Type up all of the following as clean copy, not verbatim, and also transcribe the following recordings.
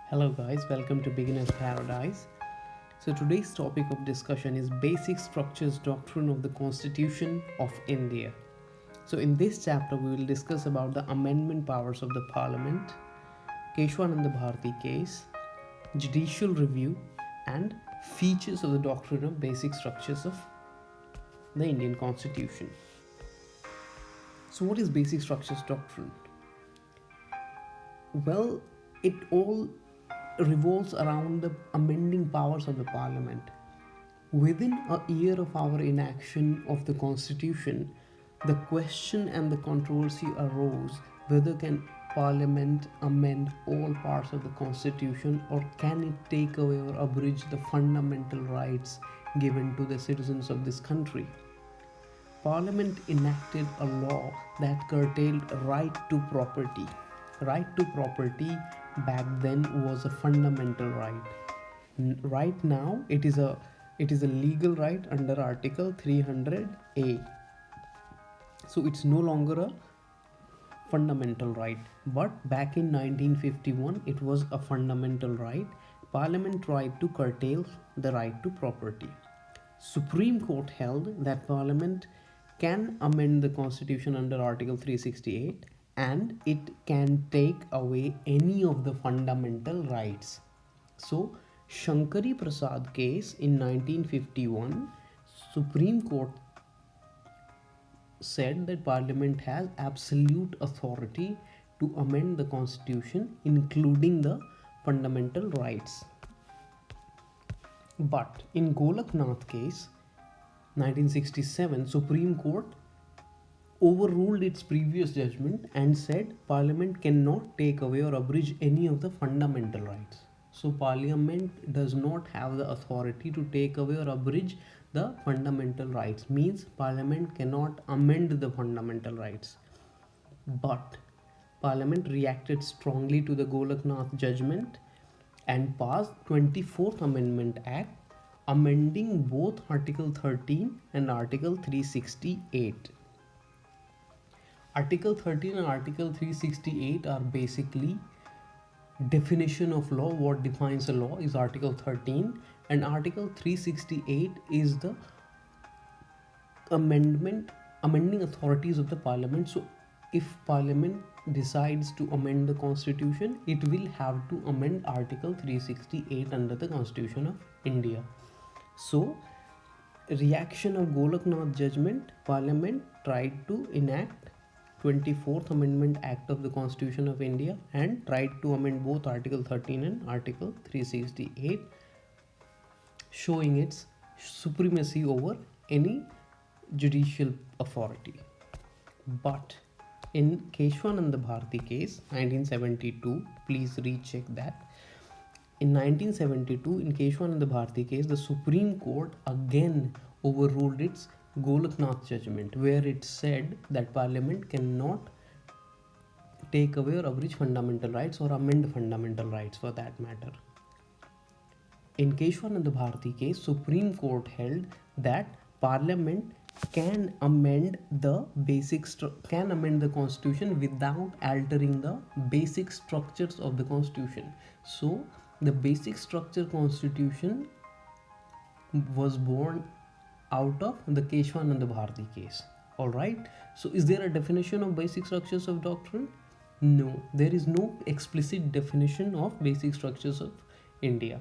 Hello guys, welcome to Beginner's Paradise. So today's topic of discussion is Basic Structures Doctrine of the Constitution of India. So in this chapter we will discuss about the amendment powers of the Parliament, Keshwananda Bharati case, judicial review and features of the doctrine of basic structures of the Indian Constitution. So what is basic structures doctrine? Well, it all revolves around the amending powers of the parliament. Within a year of our inaction of the constitution, the question and the controversy arose whether can parliament amend all parts of the constitution or can it take away or abridge the fundamental rights given to the citizens of this country. Parliament enacted a law that curtailed right to property. Right to property back then was a fundamental right. Right now it is a legal right under Article 300A. So it's no longer a fundamental right. But back in 1951 it was a fundamental right. Parliament tried to curtail the right to property. Supreme Court held that Parliament can amend the Constitution under Article 368 and it can take away any of the fundamental rights. So, Shankari Prasad case in 1951, Supreme Court said that Parliament has absolute authority to amend the Constitution, including the fundamental rights. But in Golaknath case, 1967, Supreme Court overruled its previous judgment and said Parliament cannot take away or abridge any of the fundamental rights. So Parliament does not have the authority to take away or abridge the fundamental rights. Means Parliament cannot amend the fundamental rights. But Parliament reacted strongly to the Golaknath judgment and passed 24th Amendment Act amending both Article 13 and Article 368. Article 13 and Article 368 are basically definition of law. What defines a law is Article 13, and Article 368 is the amending authorities of the Parliament. So if Parliament decides to amend the Constitution, it will have to amend Article 368 under the Constitution of India. So reaction of Golaknath judgment, Parliament tried to enact 24th Amendment Act of the Constitution of India and tried to amend both Article 13 and Article 368, showing its supremacy over any judicial authority. But in Keshwananda Bharati case 1972, please recheck that. In 1972, in Keshwananda Bharati case, the Supreme Court again overruled its Golaknath judgment, where it said that Parliament cannot take away or abridge fundamental rights or amend fundamental rights for that matter. In Keshwananda Bharati case, Supreme Court held that Parliament can amend the Constitution without altering the basic structures of the Constitution. So the basic structure Constitution was born out of the Keshwananda Bharati case. Alright, so is there a definition of basic structures of doctrine? No, there is no explicit definition of basic structures of India,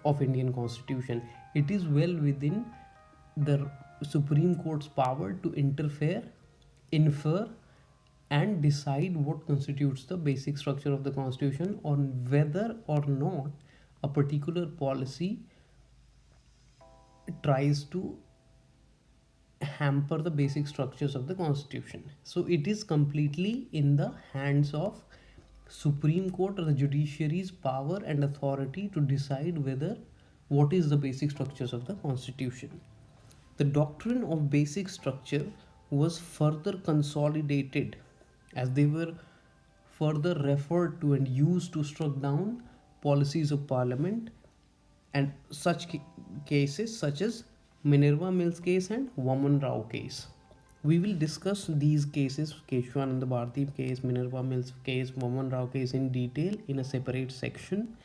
of Indian Constitution. It is well within the Supreme Court's power to interfere, infer and decide what constitutes the basic structure of the Constitution, on whether or not a particular policy tries to hamper the basic structures of the Constitution. So it is completely in the hands of Supreme Court or the judiciary's power and authority to decide whether what is the basic structures of the Constitution. The doctrine of basic structure was further consolidated as they were further referred to and used to struck down policies of Parliament, and such cases such as Minerva Mills case and Vaman Rao case. We will discuss these cases, Keshwananda Bharati case, Minerva Mills case, Vaman Rao case, in detail in a separate section.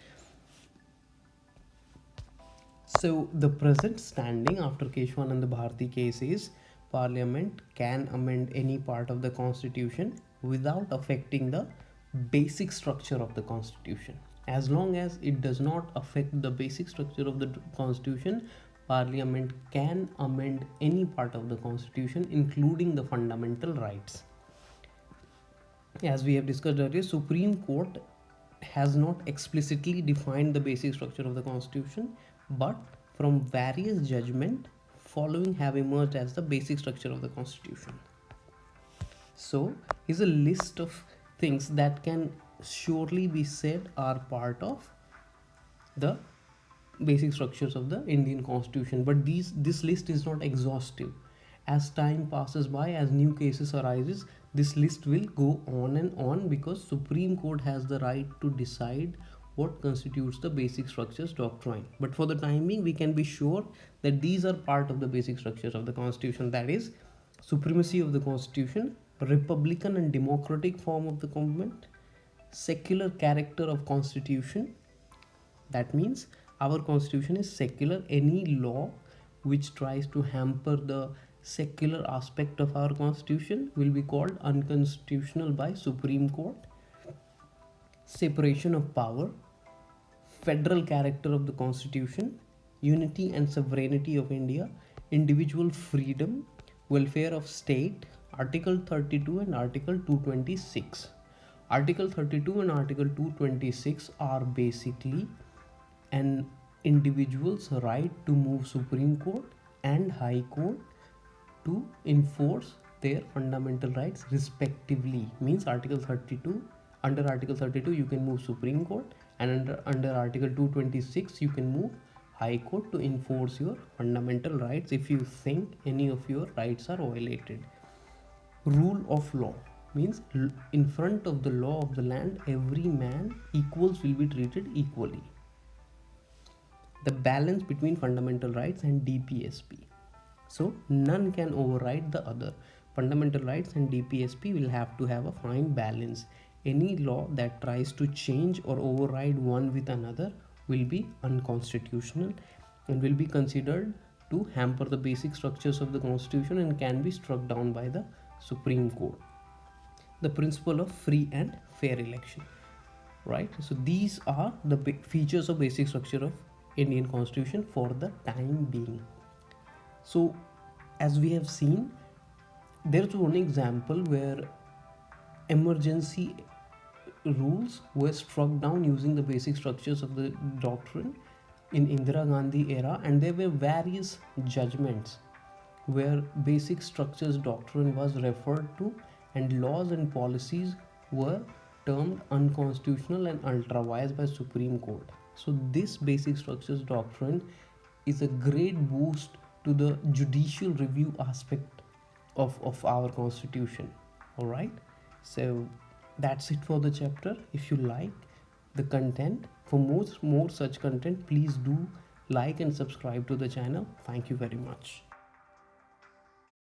So the present standing after Keshwanand Bharati case is Parliament can amend any part of the Constitution without affecting the basic structure of the Constitution. As long as it does not affect the basic structure of the Constitution, Parliament can amend any part of the Constitution, including the fundamental rights. As we have discussed earlier, Supreme Court has not explicitly defined the basic structure of the Constitution, but from various judgment following have emerged as the basic structure of the Constitution. So is a list of things that can surely be said are part of the basic structures of the Indian Constitution, but this list is not exhaustive. As time passes by, as new cases arises, this list will go on and on, because Supreme Court has the right to decide what constitutes the basic structures doctrine. But for the time being, we can be sure that these are part of the basic structures of the Constitution, that is supremacy of the Constitution, republican and democratic form of the government, secular character of Constitution. That means our Constitution is secular. Any law which tries to hamper the secular aspect of our Constitution will be called unconstitutional by Supreme Court. Separation of power, federal character of the Constitution, unity and sovereignty of India, individual freedom, welfare of state, Article 32 and Article 226. Article 32 and Article 226 are basically an individual's right to move Supreme Court and High Court to enforce their fundamental rights respectively. Means Article 32, under Article 32 you can move Supreme Court, and under Article 226 you can move High Court to enforce your fundamental rights if you think any of your rights are violated. Rule of law means in front of the law of the land, every man equals will be treated equally. The balance between fundamental rights and DPSP. So none can override the other. Fundamental rights and DPSP will have to have a fine balance. Any law that tries to change or override one with another will be unconstitutional and will be considered to hamper the basic structures of the Constitution and can be struck down by the Supreme Court. The principle of free and fair election, right? So these are the features of basic structure of Indian Constitution for the time being. So as we have seen, there's one example where emergency rules were struck down using the basic structures of the doctrine in Indira Gandhi era, and there were various judgments where basic structures doctrine was referred to and laws and policies were termed unconstitutional and ultra vires by Supreme Court. So this basic structures doctrine is a great boost to the judicial review aspect of our Constitution. All right, so that's it for the chapter. If you like the content, for more such content, please do like and subscribe to the channel. Thank you very much.